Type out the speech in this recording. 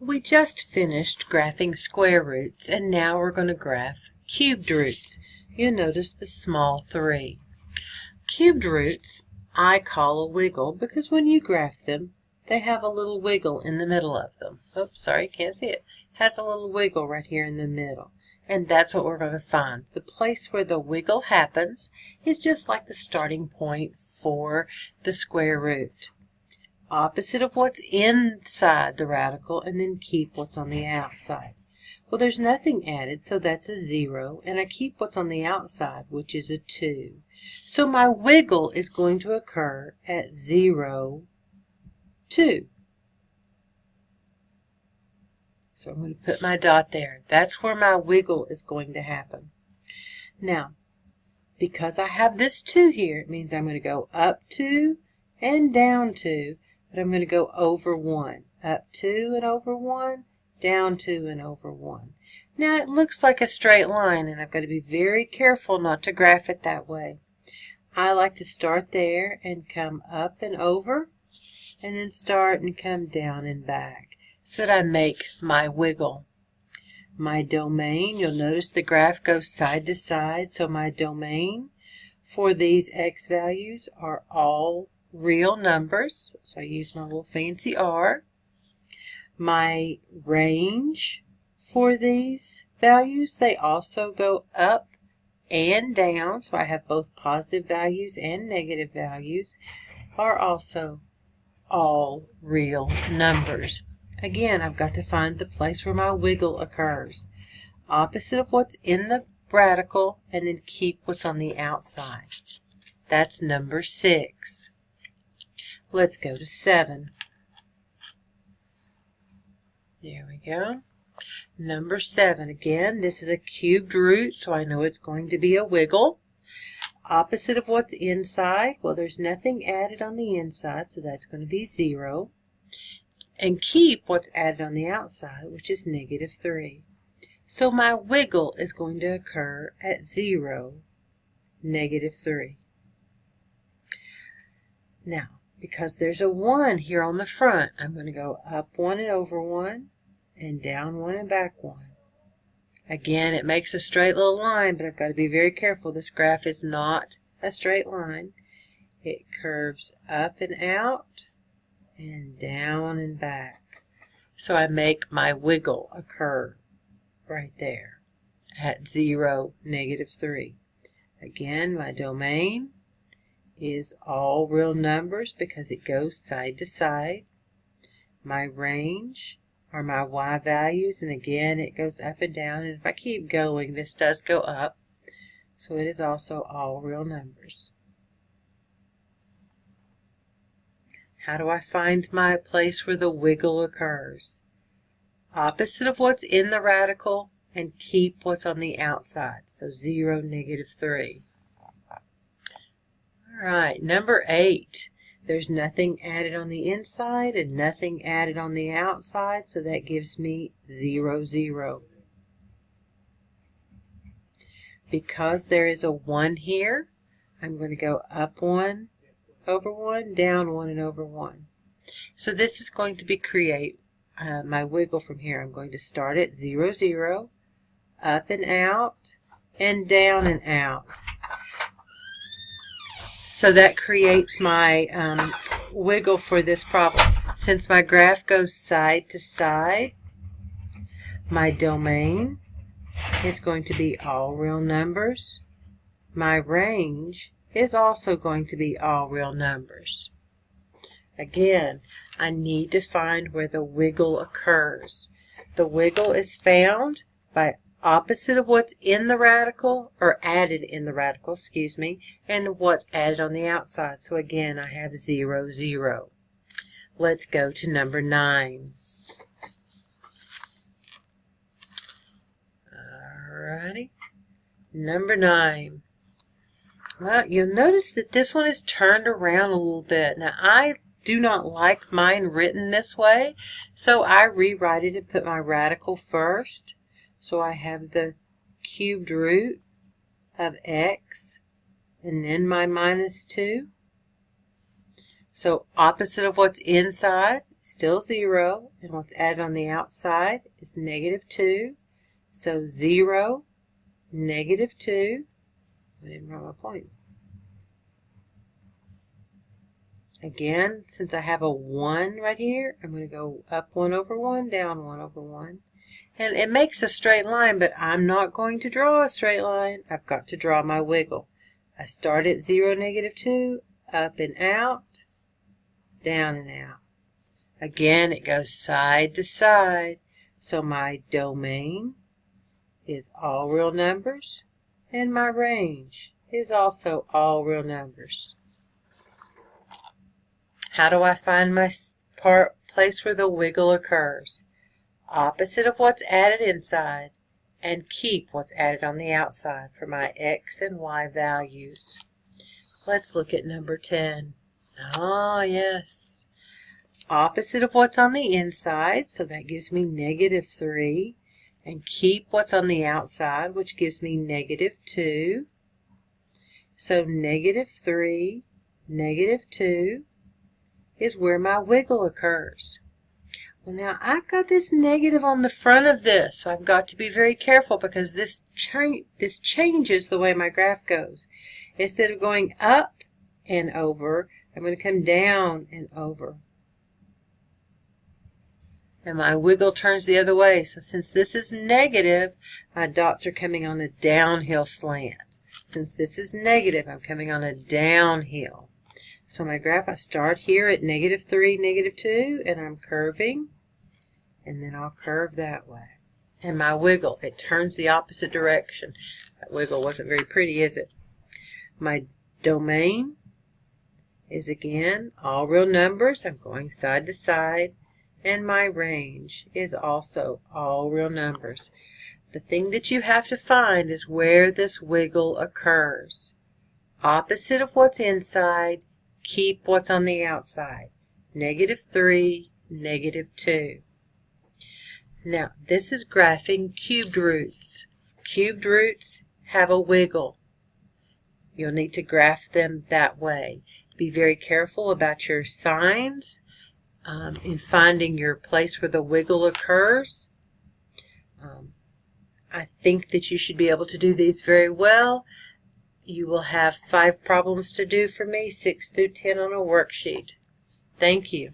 We just finished graphing square roots, and now we're going to graph cubed roots. You'll notice the small 3. Cubed roots I call a wiggle because when you graph them, they have a little wiggle in the middle of them. Oops, sorry, can't see it. Has a little wiggle right here in the middle. And that's what we're going to find. The place where the wiggle happens is just like the starting point for the square root. Opposite of what's inside the radical, and then keep what's on the outside. Well, there's nothing added, so that's a 0, and I keep what's on the outside, which is a 2. So my wiggle is going to occur at 0, 2. So I'm going to put my dot there. That's where my wiggle is going to happen. Now, because I have this 2 here, it means I'm going to go up 2 and down 2. But I'm going to go over 1, up 2 and over 1, down 2 and over 1. Now it looks like a straight line, and I've got to be very careful not to graph it that way. I like to start there and come up and over, and then start and come down and back, so that I make my wiggle. My domain, you'll notice the graph goes side to side, so my domain for these x values are all real numbers, so I use my little fancy R. My range for these values, they also go up and down, so I have both positive values and negative values, are also all real numbers. Again, I've got to find the place where my wiggle occurs. Opposite of what's in the radical, and then keep what's on the outside. That's number 6. Let's go to 7. There we go. Number 7. Again, this is a cubed root, so I know it's going to be a wiggle. Opposite of what's inside, well, there's nothing added on the inside, so that's going to be 0. And keep what's added on the outside, which is negative 3. So my wiggle is going to occur at 0, negative 3. Now, because there's a 1 here on the front, I'm going to go up 1 and over 1, and down 1 and back 1. Again, it makes a straight little line, but I've got to be very careful. This graph is not a straight line. It curves up and out, and down and back. So I make my wiggle occur right there at 0, negative 3. Again, my domain is all real numbers because it goes side to side. My range are my y values, and again it goes up and down, and if I keep going this does go up, so it is also all real numbers. How do I find my place where the wiggle occurs? Opposite of what's in the radical, and keep what's on the outside, so 0, negative 3. Alright, number 8. There's nothing added on the inside and nothing added on the outside, so that gives me 0, 0. Because there is a 1 here, I'm going to go up 1, over 1, down 1, and over 1. So this is going to be create my wiggle from here. I'm going to start at 0, 0, up and out, and down and out. So that creates my wiggle for this problem. Since my graph goes side to side, my domain is going to be all real numbers. My range is also going to be all real numbers. Again, I need to find where the wiggle occurs. The wiggle is found by opposite of what's in the radical, or added in the radical, excuse me, and what's added on the outside. So again, I have 0, 0. Let's go to number 9. Alrighty. Number 9. Well, you'll notice that this one is turned around a little bit. Now, I do not like mine written this way, so I rewrite it and put my radical first. So I have the cubed root of x, and then my minus 2. So opposite of what's inside, still 0, and what's added on the outside is -2. So 0, -2. I didn't write my point. Again, since I have a 1 right here, I'm going to go up 1 over 1, down 1 over 1. And it makes a straight line, but I'm not going to draw a straight line. I've got to draw my wiggle. I start at 0, -2, up and out, down and out. Again, it goes side to side. So my domain is all real numbers, and my range is also all real numbers. How do I find my place where the wiggle occurs? Opposite of what's added inside, and keep what's added on the outside for my x and y values. Let's look at number 10. Ah, yes. Opposite of what's on the inside, so that gives me -3, and keep what's on the outside, which gives me -2. So -3, -2 is where my wiggle occurs. Well, now I've got this negative on the front of this, so I've got to be very careful because this changes the way my graph goes. Instead of going up and over, I'm going to come down and over. And my wiggle turns the other way. So since this is negative, my dots are coming on a downhill slant. Since this is negative, I'm coming on a downhill. So my graph, I start here at -3, -2, and I'm curving, and then I'll curve that way. And my wiggle, it turns the opposite direction. That wiggle wasn't very pretty, is it? My domain is, again, all real numbers. I'm going side to side, and my range is also all real numbers. The thing that you have to find is where this wiggle occurs. Opposite of what's inside, keep what's on the outside. -3, -2. Now, this is graphing cubed roots. Cubed roots have a wiggle. You'll need to graph them that way. Be very careful about your signs in finding your place where the wiggle occurs. I think that you should be able to do these very well. You will have 5 problems to do for me, 6 through 10 on a worksheet. Thank you.